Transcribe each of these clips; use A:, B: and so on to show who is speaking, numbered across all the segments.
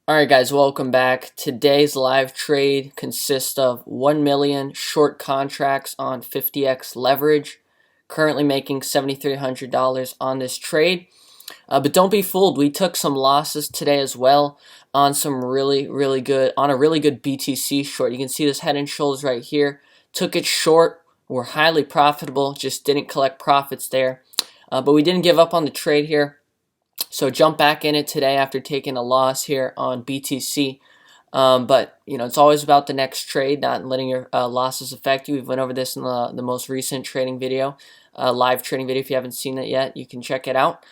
A: Alright guys, welcome back. Today's live trade consists of 1 million short contracts on 50x leverage. Currently making $7,300 on this trade. But don't be fooled, we took some losses today as well on some on a really good BTC short. You can see this head and shoulders right here. Took it short, we're highly profitable, just didn't collect profits there. But we didn't give up on the trade here. So jump back in it today after taking a loss here on BTC. But it's always about the next trade, not letting your losses affect you. We've went over this in the most recent trading video, live trading video. If you haven't seen it yet, you can check it out.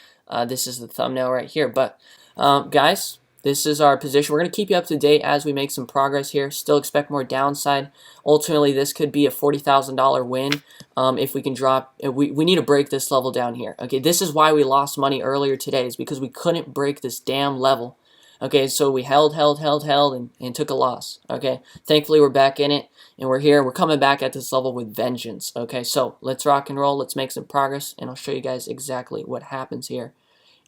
A: This is the thumbnail right here. But guys, this is our position. We're going to keep you up to date as we make some progress here. Still expect more downside. Ultimately, this could be a $40,000 win if we can drop. We need to break this level down here. Okay, this is why we lost money earlier today, is because we couldn't break this damn level. Okay, so we held, and took a loss. Okay, thankfully we're back in it, and we're here. We're coming back at this level with vengeance. Okay, so let's rock and roll. Let's make some progress, and I'll show you guys exactly what happens here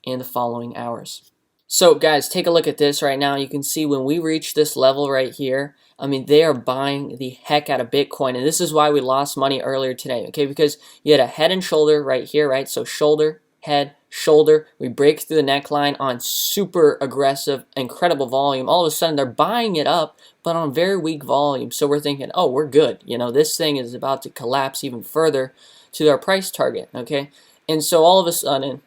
A: in the following hours. So guys, take a look at this right now. You can see when we reach this level right here, I mean, they are buying the heck out of Bitcoin. And this is why we lost money earlier today, okay? Because you had a head and shoulder right here, right? So shoulder, head, shoulder. We break through the neckline on super aggressive, incredible volume. All of a sudden, they're buying it up, but on very weak volume. So we're thinking, oh, we're good. This thing is about to collapse even further to our price target, okay? And so all of a sudden,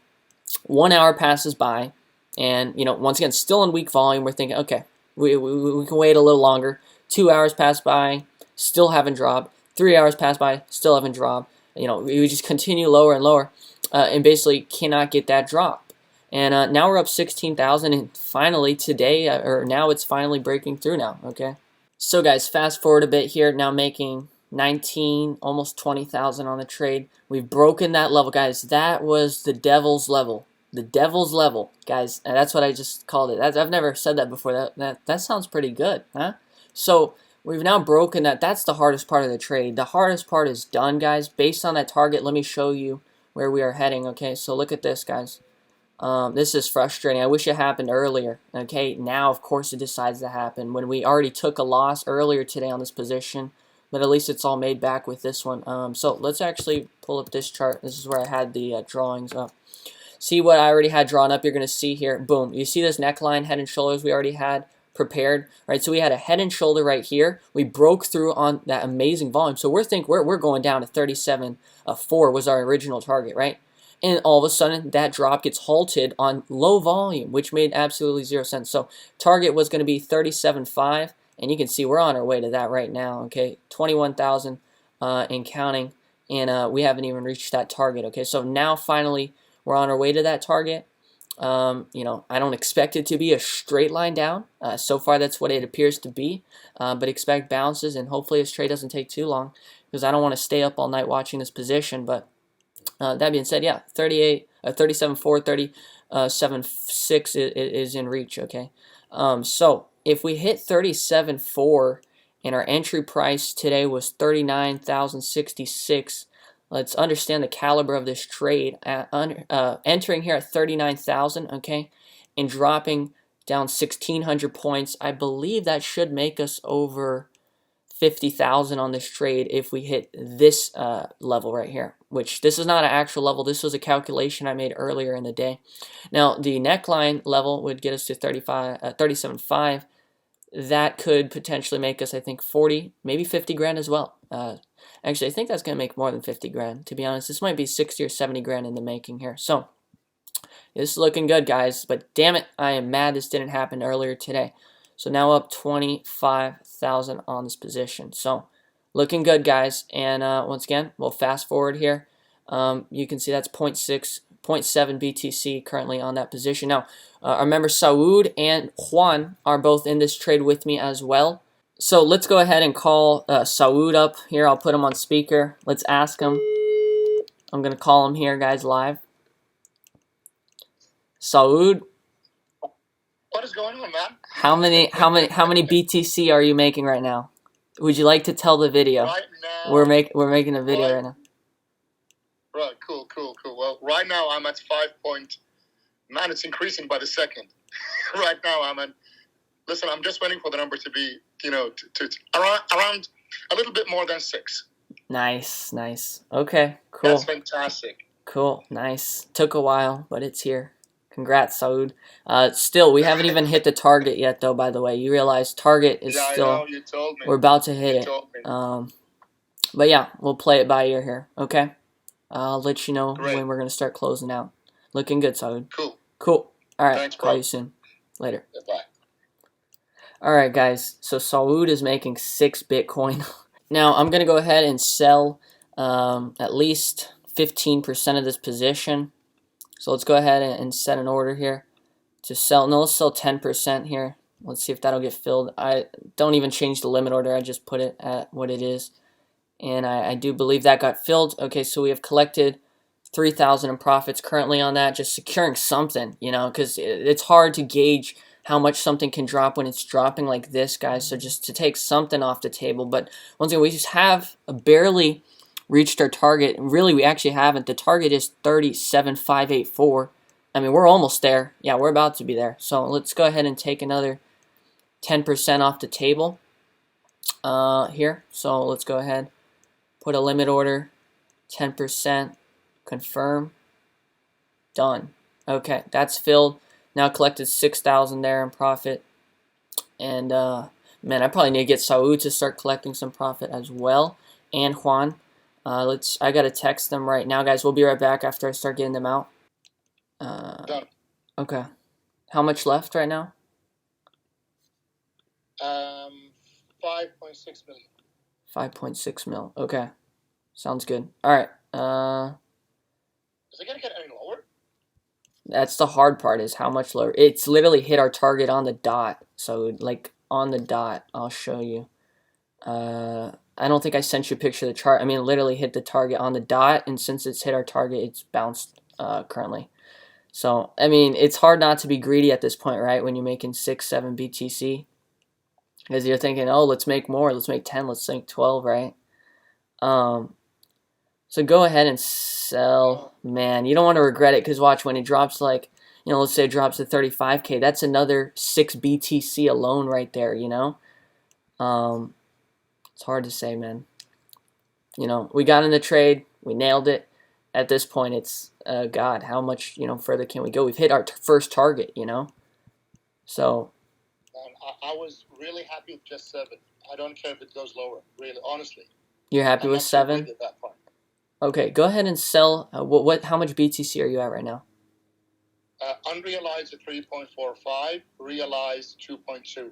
A: 1 hour passes by. And, once again, still in weak volume, we're thinking, okay, we can wait a little longer. 2 hours pass by, still haven't dropped. 3 hours pass by, still haven't dropped. We just continue lower and lower and basically cannot get that drop. And now we're up 16,000, and finally today, or now it's finally breaking through now, okay? So guys, fast forward a bit here, now making 19, almost 20,000 on the trade. We've broken that level, guys. That was the devil's level. The devil's level, guys, and that's what I just called it. I've never said that before. That sounds pretty good, huh? So we've now broken that. That's the hardest part of the trade. The hardest part is done, guys. Based on that target, let me show you where we are heading. Okay, so look at this, guys. This is frustrating. I wish it happened earlier. Okay, now of course it decides to happen when we already took a loss earlier today on this position. But at least it's all made back with this one. So let's actually pull up this chart. This is where I had the drawings up. See what I already had drawn up. You're going to see here. Boom. You see this neckline, head and shoulders we already had prepared, right? So we had a head and shoulder right here. We broke through on that amazing volume. So we're going down to 37.4 was our original target, right? And all of a sudden that drop gets halted on low volume, which made absolutely zero sense. So target was going to be 37.5, and you can see we're on our way to that right now. Okay, 21,000 and counting, and we haven't even reached that target. Okay, so now finally we're on our way to that target. I don't expect it to be a straight line down. So far, that's what it appears to be. But expect bounces, and hopefully this trade doesn't take too long, because I don't want to stay up all night watching this position. But that being said, yeah, 37.4, 37.6 is in reach, okay? So if we hit 37.4 and our entry price today was 39,066, let's understand the caliber of this trade. Entering here at 39,000, okay, and dropping down 1,600 points, I believe that should make us over 50,000 on this trade if we hit this level right here, which this is not an actual level. This was a calculation I made earlier in the day. Now, the neckline level would get us to 37.5. That could potentially make us, I think, 40, maybe 50 grand as well. Actually, I think that's going to make more than 50 grand, to be honest. This might be 60 or 70 grand in the making here. So, this is looking good, guys. But damn it, I am mad this didn't happen earlier today. So now up 25,000 on this position. So, looking good, guys. And once again, we'll fast forward here. You can see that's 0.7 BTC currently on that position. Now, remember, Saud and Juan are both in this trade with me as well. So let's go ahead and call Saud up here. I'll put him on speaker. Let's ask him. I'm gonna call him here, guys, live. Saud,
B: what is going on, man?
A: how many BTC are you making right now? Would you like to tell the video?
B: Right now,
A: we're making a video right now.
B: Right, cool. Well, right now I'm at 5 point. Man, it's increasing by the second. Right now I'm at Listen, I'm just waiting for the number to be, to around a little bit more than 6.
A: Nice. Okay, cool.
B: That's fantastic.
A: Cool, nice. Took a while, but it's here. Congrats, Saud. Still, we haven't even hit the target yet, though. By the way, you realize target is still.
B: I know. You told me.
A: We're about to hit
B: you
A: it.
B: Told me.
A: But yeah, we'll play it by ear here. Okay. I'll let you know
B: Great.
A: when we're gonna start closing out. Looking good, Saud.
B: Cool.
A: All right.
B: Thanks,
A: call
B: bro.
A: you soon. Later.
B: Bye.
A: All right, guys. So Saud is making 6 Bitcoin. Now I'm gonna go ahead and sell at least 15% of this position. So let's go ahead and set an order here to sell. No, let's sell 10% here. Let's see if that'll get filled. I don't even change the limit order. I just put it at what it is. And I do believe that got filled. Okay, so we have collected 3,000 in profits currently on that, just securing something, because it's hard to gauge how much something can drop when it's dropping like this, guys. So just to take something off the table. But once again, we just have barely reached our target. Really, we actually haven't. The target is 37,584. I mean, we're almost there. Yeah, we're about to be there. So let's go ahead and take another 10% off the table here. So let's go ahead, put a limit order, 10%, confirm, done. Okay, that's filled. Now collected 6,000 there in profit. And man, I probably need to get Saud to start collecting some profit as well. And Juan. I gotta text them right now, guys. We'll be right back after I start getting them out.
B: Done.
A: Okay. How much left right now?
B: 5.6 million.
A: 5.6 mil. Okay. Sounds good. All right.
B: Is it gonna get any lower?
A: That's the hard part, is how much lower. It's literally hit our target on the dot. So like on the dot, I'll show you. I don't think I sent you a picture of the chart. I mean, it literally hit the target on the dot, and since it's hit our target, it's bounced currently. So, I mean, it's hard not to be greedy at this point, right? When you're making 6, 7 BTC. Because you're thinking, oh, let's make more. Let's make 10. Let's make 12, right? So go ahead and sell. Man, you don't want to regret it, because watch, when it drops like, let's say it drops to 35K, that's another 6 BTC alone right there, It's hard to say, man. We got in the trade. We nailed it. At this point, it's, God, how much, further can we go? We've hit our first target, So.
B: I was really happy with just 7. I don't care if it goes lower, really, honestly.
A: You're happy with 7?
B: At that point.
A: Okay, go ahead and sell. How much BTC are you at right now?
B: Unrealized at 3.45, realized 2.2.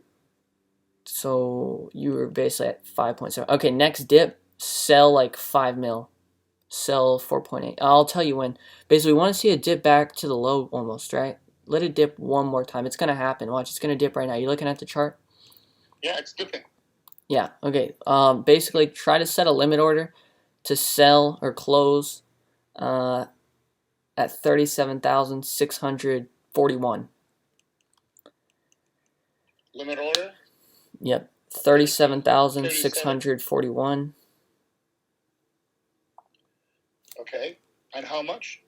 A: So you were basically at 5.7. Okay, next dip, sell like 5 mil. Sell 4.8. I'll tell you when. Basically, we want to see a dip back to the low almost, right? Let it dip one more time. It's going to happen. Watch, it's going to dip right now. You looking at the chart?
B: Yeah, it's dipping.
A: Yeah, okay. Basically, try to set a limit order to sell or close at 37,641.
B: Limit order?
A: Yep, 37,641.
B: Okay, and how much?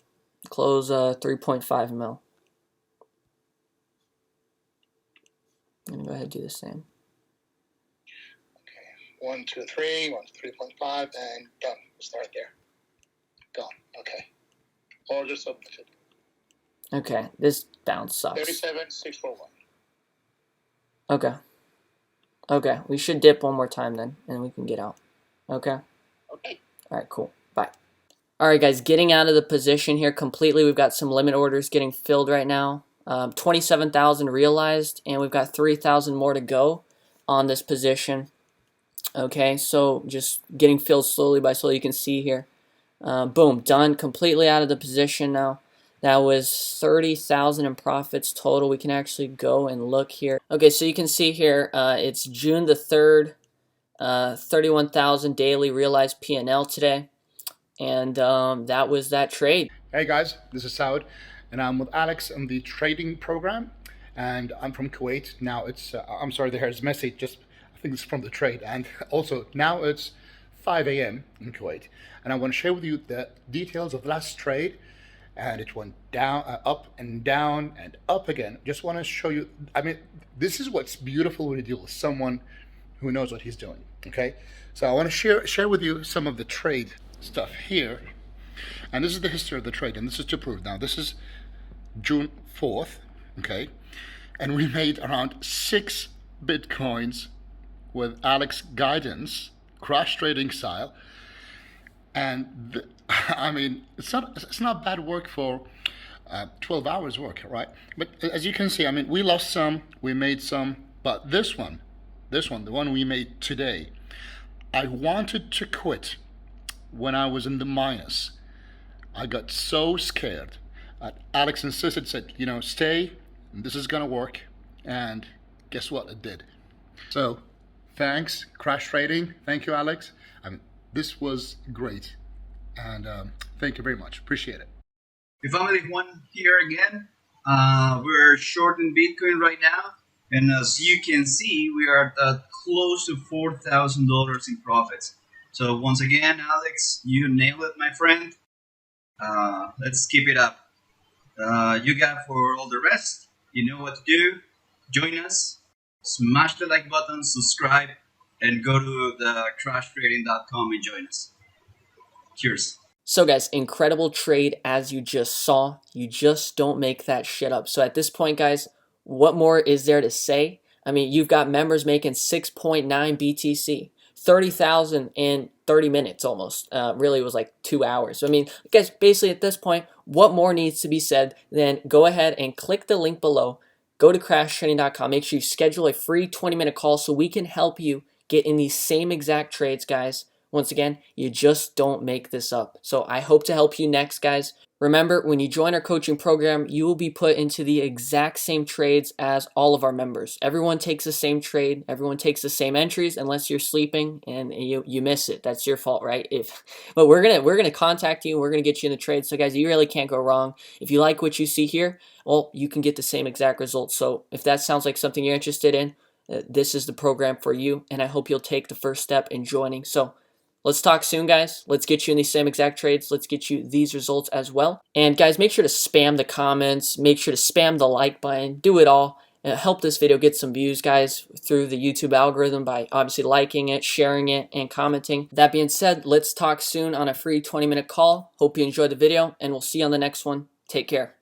A: Close 3.5 mil. I'm gonna go ahead and do the same.
B: Okay, 1, 2, 3, 1 to 3.5, and done. We'll start there. Gone. Okay. Order submitted.
A: Okay, this bounce sucks.
B: 37,641.
A: Okay, we should dip one more time then, and we can get out. Okay?
B: Okay.
A: All right, cool. Bye. All right, guys, getting out of the position here completely. We've got some limit orders getting filled right now. 27,000 realized, and we've got 3,000 more to go on this position. Okay, so just getting filled slowly by slowly. You can see here. Boom, done. Completely out of the position now. That was 30,000 in profits total. We can actually go and look here. Okay, so you can see here, it's June the 3rd, 31,000 daily realized P&L today. And that was that trade.
C: Hey guys, this is Saud, and I'm with Alex on the trading program, and I'm from Kuwait. Now it's, I'm sorry, there's a message, just, I think it's from the trade, and also now it's 5 a.m. in Kuwait, and I want to share with you the details of the last trade, and it went down, up and down and up again. Just want to show you. I mean, this is what's beautiful when you deal with someone who knows what he's doing. Okay, so I want to share with you some of the trade stuff here, and this is the history of the trade, and this is to prove. Now, this is June 4th. Okay, and we made around 6 bitcoins with Alex's guidance, crash trading style. And I mean, it's not bad work for 12 hours work, right? But as you can see, I mean, we lost some, we made some, but this one, the one we made today, I wanted to quit when I was in the minus. I got so scared. Alex insisted, said, you know, stay, this is gonna work, and guess what? It did. So, thanks, Crash Trading. Thank you, Alex. This was great, and thank you very much. Appreciate it.
D: Hey family, Juan here again. We're short in Bitcoin right now, and as you can see, we are at close to $4,000 in profits. So once again, Alex, you nailed it, my friend. Let's keep it up. You got for all the rest. You know what to do. Join us. Smash the like button, subscribe, and go to the crashtrading.com and join us. Cheers.
A: So guys, incredible trade as you just saw. You just don't make that shit up. So at this point, guys, what more is there to say? I mean, you've got members making 6.9 BTC, 30,000 in 30 minutes almost. Really, it was like 2 hours. So I mean, guys, basically at this point, what more needs to be said than go ahead and click the link below. Go to crashtrading.com. Make sure you schedule a free 20-minute call so we can help you get in these same exact trades, guys. Once again, you just don't make this up. So I hope to help you next, guys. Remember, when you join our coaching program, you will be put into the exact same trades as all of our members. Everyone takes the same trade. Everyone takes the same entries unless you're sleeping and you miss it. That's your fault, right? But we're gonna contact you. We're gonna get you in the trade. So guys, you really can't go wrong. If you like what you see here, well, you can get the same exact results. So if that sounds like something you're interested in, this is the program for you. And I hope you'll take the first step in joining. So let's talk soon, guys. Let's get you in these same exact trades. Let's get you these results as well. And guys, make sure to spam the comments. Make sure to spam the like button. Do it all. Help this video get some views, guys, through the YouTube algorithm by obviously liking it, sharing it, and commenting. That being said, let's talk soon on a free 20-minute call. Hope you enjoyed the video, and we'll see you on the next one. Take care.